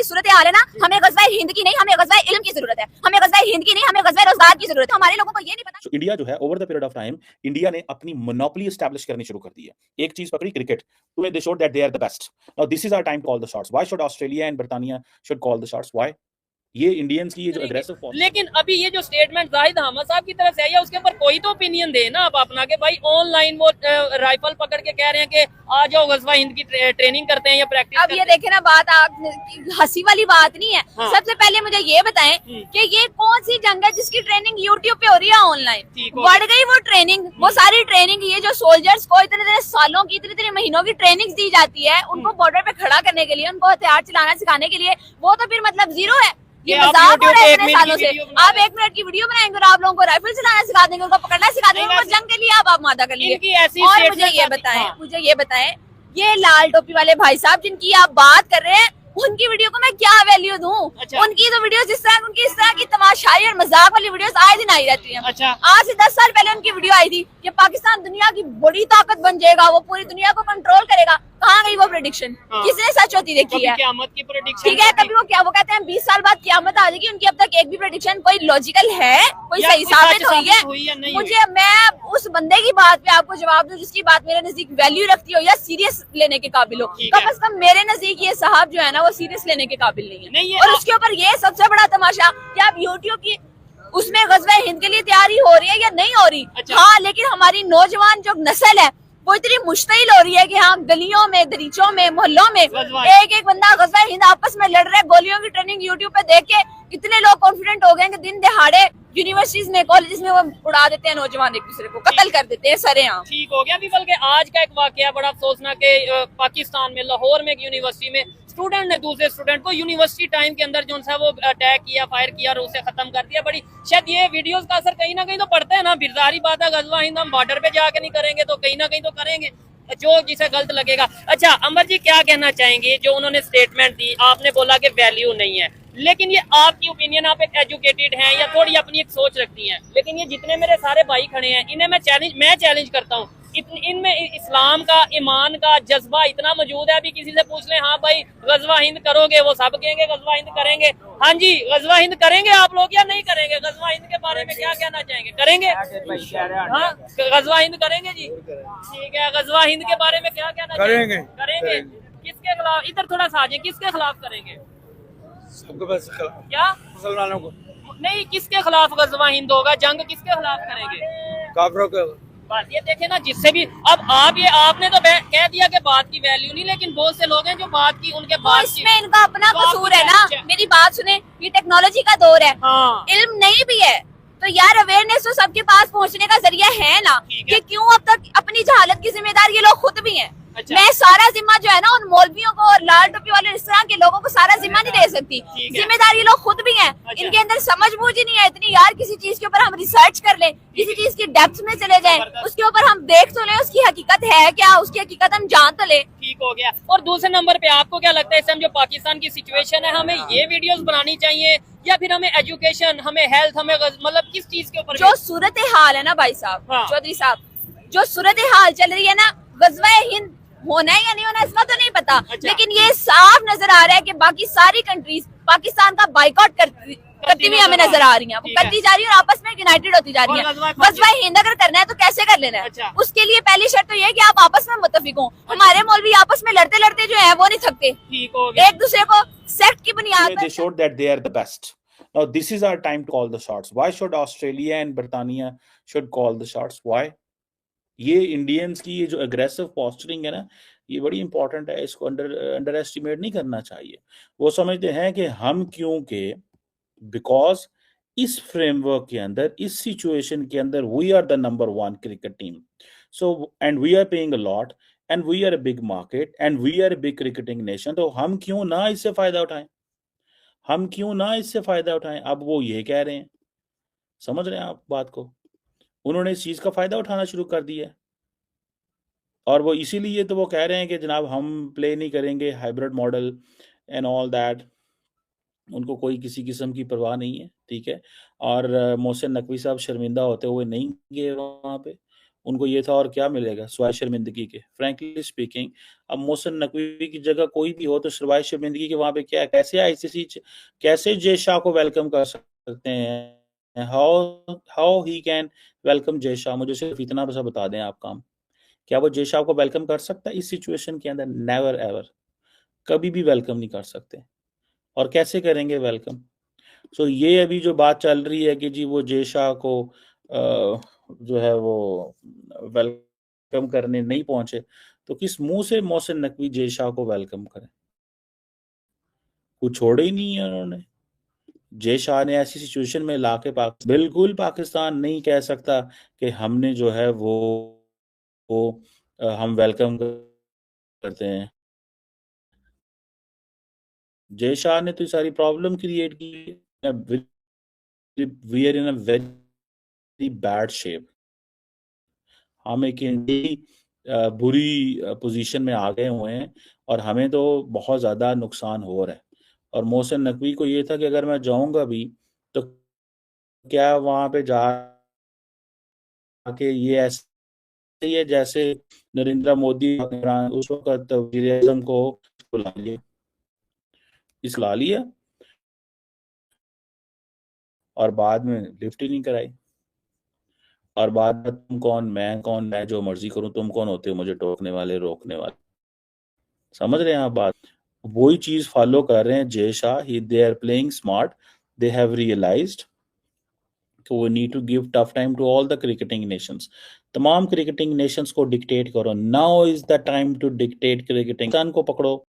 हमारी सूरत हाल है ना, हमें गज़वा हिंद की नहीं, हमें गज़वा इल्म की जरूरत है, हमें गज़वा हिंद की नहीं, हमें गज़वा रोजगार की जरूरत है। हमारे लोगों को ये नहीं पता। इंडिया जो है over the period of time India ने अपनी मोनोपोली एस्टैब्लिश करनी शुरू कर दी है। एक चीज पकड़ी cricket, today they showed that they are the best. Now this is our time to call the shots. Why should Australia and Britannia should call the shots? Why? ये इंडियंस की ये जो एग्रेसिव, लेकिन अभी ये जो स्टेटमेंट जाहिद अहमद साहब की तरफ से है, उसके ऊपर कोई तो ओपिनियन दे ना आप अपना, कि भाई ऑनलाइन वो राइफल पकड़ के कह रहे हैं कि आ जाओ गज़वा हिंद की ट्रेनिंग करते हैं या प्रैक्टिस। अब ये देखे ना, बात आप हंसी वाली बात नहीं है। हाँ। सबसे पहले मुझे ये बताएं कि ये कौन सी जंग है जिसकी ट्रेनिंग यूट्यूब पे हो रही है ऑनलाइन? बढ़ गई वो ट्रेनिंग, वो सारी ट्रेनिंग। ये जो सोल्जर्स को इतने इतने सालों की, इतने इतने महीनों की ट्रेनिंग दी जाती है उनको बॉर्डर पे खड़ा करने के लिए, उनको हथियार चलाना सिखाने के लिए, वो तो फिर मतलब जीरो है। ये मजाक हो रहा है इतने सालों से। आप 1 मिनट की वीडियो बनाएंगे और आप लोगों को राइफल चलाना सिखा देंगे, उनको पकड़ना सिखा देंगे, उनको जंग के लिए आप मादा कर लीजिए। और मुझे ये बताएं, ये लाल टोपी वाले भाई साहब जिनकी आप बात कर रहे हैं, उनकी वीडियो को मैं क्या वैल्यू दूं? उनकी तो वीडियोस इस तरह की तमाशाई और मजाक वाली वीडियोस आए दिन आई रहती हैं। आज से 10 साल पहले उनकी वीडियो आई थी कि पाकिस्तान दुनिया की बड़ी ताकत बन जाएगा, वो पूरी दुनिया को कंट्रोल करेगा। कहाँ गई वो प्रेडिक्शन? किसने सच होती देखी है? क़यामत की प्रेडिक्शन। ठीक है, कभी वो कहते हैं 20 साल बाद क़यामत आ जाएगी, उनकी अब तक एक भी प्रेडिक्शन कोई लॉजिकल है, कोई सही साबित हुई है? मुझे, मैं उस बंदे की बात पे आपको जवाब दूं जिसकी बात मेरे नजदीक वैल्यू रखती हो या सीरियस लेने के काबिल हो। कम से कम मेरे नजदीक ये साहब जो है ना, वो सीरियस लेने के काबिल नहीं है। और उसके ऊपर ये सबसे बड़ा तमाशा कि आप यूट्यूब की उसमें गज़वा हिंद के लिए तैयारी हो रही है या नहीं हो रही। हाँ, लेकिन हमारी नौजवान जो नस्ल है वो इतनी मुश्तिल हो रही है कि हाँ, गलियों में, दरीचों में, मोहल्लों में एक बंदा गज़वा हिंद आपस में लड़ रहे, गोलियों की ट्रेनिंग यूट्यूब पे देख के इतने लोग कॉन्फिडेंट हो गए कि दिन दहाड़े यूनिवर्सिटीज में, कॉलेजेस में वो उड़ा देते हैं नौजवान, एक दूसरे को कत्ल कर देते हैं सरेआम। ठीक हो गया। अभी बल्कि आज का एक वाकया बड़ा अफसोसनाक है, पाकिस्तान में लाहौर में एक यूनिवर्सिटी में स्टूडेंट ने दूसरे स्टूडेंट को यूनिवर्सिटी टाइम के अंदर जो सा वो अटैक किया, फायर किया और उसे खत्म कर दिया। बड़ी शायद ये वीडियोस का असर कहीं ना कहीं तो पड़ता है ना। बिरदारी बात है, गज़वा हिंद हम बॉर्डर पे जाके नहीं करेंगे तो कहीं ना कहीं तो करेंगे, जो जिसे गलत लगेगा। अच्छा अमर जी, क्या कहना चाहेंगे? जो उन्होंने स्टेटमेंट दी, आपने बोला कि वैल्यू नहीं है, लेकिन ये आपकी ओपिनियन, आप एक एजुकेटेड हैं या थोड़ी अपनी एक सोच रखती हैं, लेकिन ये जितने मेरे सारे भाई खड़े हैं इन्हें मैं चैलेंज करता हूँ। इनमें इस्लाम का, ईमान का जज्बा इतना मौजूद है। अभी किसी से पूछ लें, हाँ भाई गज़वा हिंद करोगे, वो सब कहेंगे गज़वा हिंद करेंगे। हाँ जी, गज़वा हिंद करेंगे आप लोग या नहीं करेंगे? गज़वा हिंद के बारे में क्या कहना चाहेंगे? करेंगे? हाँ, गज़वा हिंद करेंगे जी, ठीक है। गज़वा हिंद के बारे में क्या कहना चाहेंगे? करेंगे। किसके खिलाफ? इधर थोड़ा सा आ जाए, किसके खिलाफ करेंगे? सबके पास क्या? मुसलमानों को नहीं, किसके खिलाफ गज़वा हिंद होगा? जंग किसके खिलाफ करेंगे? काफिरों के। बात ये देखे ना, जिससे भी अब आपने तो कह दिया कि बात की वैल्यू नहीं, लेकिन बहुत से लोग हैं जो बात की, उनके बात इसमें इनका अपना कसूर है ना। मेरी बात सुने, ये टेक्नोलॉजी का दौर है। हाँ। इल्म नहीं भी है तो यार अवेयरनेस तो सबके पास पहुंचने का जरिया है ना, कि क्यों अब तक अपनी जहालत की जिम्मेदार ये लोग खुद भी हैं। अच्छा। मैं सारा जिम्मा जो है ना उन मौलवियों को और लाल टोपी वाले इस तरह के लोगों को सारा जिम्मा नहीं दे सकती। जिम्मेदार ये लोग खुद भी हैं। अच्छा। इनके अंदर समझ बूझ ही नहीं है इतनी यार, किसी चीज के ऊपर हम रिसर्च कर लें, किसी चीज की डेप्थ में चले जाएं, उसके ऊपर हम देख तो लें उसकी हकीकत है क्या, उसकी हकीकत हम जान तो लें। ठीक हो गया। और दूसरे नंबर पे आपको क्या लगता है इस टाइम जो पाकिस्तान की सिचुएशन है, हमें ये वीडियोस बनानी चाहिए या फिर हमें एजुकेशन, हमें हेल्थ, हमें मतलब किस चीज के ऊपर? जो सूरत हाल है ना भाई साहब, चौधरी साहब, जो सूरत हाल चल रही है ना, गज़वा हिंद होना है या नहीं होना इसका तो नहीं पता। अच्छा। लेकिन ये साफ नजर आ रहा है कि बाकी सारी कंट्रीज पाकिस्तान का बाइकॉट करती हुई हमें नजर आ रही हैं। वो करती जा रही है और आपस में यूनाइटेड होती जा रही है। गज़वा हिंद अगर करना है तो कैसे कर लेना है? अच्छा। उसके लिए पहली शर्त तो ये है कि आप आपस में मुत्तफिक हो। हमारे मौलवी आपस में लड़ते लड़ते जो है वो नहीं थकते, एक दूसरे को सेक्ट की बुनियाद they showed that they are the best. Now this is our time to call the shots. Why should Australia and Britannia should call the shots? Why? ये इंडियंस की ये जो एग्रेसिव पोस्चरिंग है ना, ये बड़ी इंपॉर्टेंट है, इसको अंडर एस्टिमेट नहीं करना चाहिए। वो समझते हैं कि हम क्यों के बिकॉज इस फ्रेमवर्क के अंदर, इस सिचुएशन के अंदर we are the number 1 cricket team, so and we are paying a lot and we are a big market and we are a big cricketing nation, तो हम क्यों ना इससे फायदा उठाएं, हम क्यों ना इससे फायदा उठाएं। अब वो ये कह रहे हैं, समझ रहे हैं आप बात को, उन्होंने इस चीज का फायदा उठाना शुरू कर दिया है और वो इसीलिए तो वो कह रहे हैं कि जनाब हम प्ले नहीं करेंगे hybrid model and all that. उनको कोई किसी किस्म की परवाह नहीं है, ठीक है। और मोहसिन नकवी साहब शर्मिंदा होते हुए नहीं गए वहाँ पे, उनको ये था और क्या मिलेगा सिवाय शर्मिंदगी के। फ्रैंकली स्पीकिंग, अब मोहसिन नकवी की जगह कोई भी हो तो सिवाय शर्मिंदगी के वहां पे क्या है, कैसे आईसीसी कैसे जय शाह को वेलकम कर सकते हैं, how he can welcome Jay Shah. मुझे सिर्फ इतना सा बता दें आप काम, क्या वो जय शाह को वेलकम कर सकता है इस सिचुएशन के अंदर? नेवर एवर, कभी भी वेलकम नहीं कर सकते। और कैसे करेंगे वेलकम? सो ये अभी जो बात चल रही है कि जी वो जय शाह को जो है वो वेलकम करने नहीं पहुंचे, तो किस मुंह से मोहसिन नकवी जय शाह को वेलकम करें? कुछ छोड़े ही नहीं है उन्होंने। जय शाह ने ऐसी सिचुएशन में लाके बिल्कुल पाकिस्तान नहीं कह सकता कि हमने जो है वो हम वेलकम करते हैं। जय शाह ने तो सारी प्रॉब्लम क्रिएट की। We are in a very bad shape. हम एक बुरी पोजीशन में आ गए हुए हैं और हमें तो बहुत ज़्यादा नुकसान हो रहा है। और मोहसिन नकवी को ये था कि अगर मैं जाऊंगा भी तो क्या वहां पे जाके ये ऐसे ही है जैसे नरेंद्र मोदी उस वक्त वज़ीर-ए-आज़म को ला लिया और बाद में लिफ्ट ही नहीं कराई। और बाद में तुम कौन, मैं जो मर्जी करूं, तुम कौन होते हो मुझे टोकने वाले, रोकने वाले? समझ रहे हैं आप बात? वही चीज फॉलो कर रहे हैं Jay Shah. They are playing smart, they have realised कि we need to give tough time to all the cricketing nations. तमाम क्रिकेटिंग नेशंस को डिक्टेट करो। Now is the time to dictate cricketing. को पकड़ो,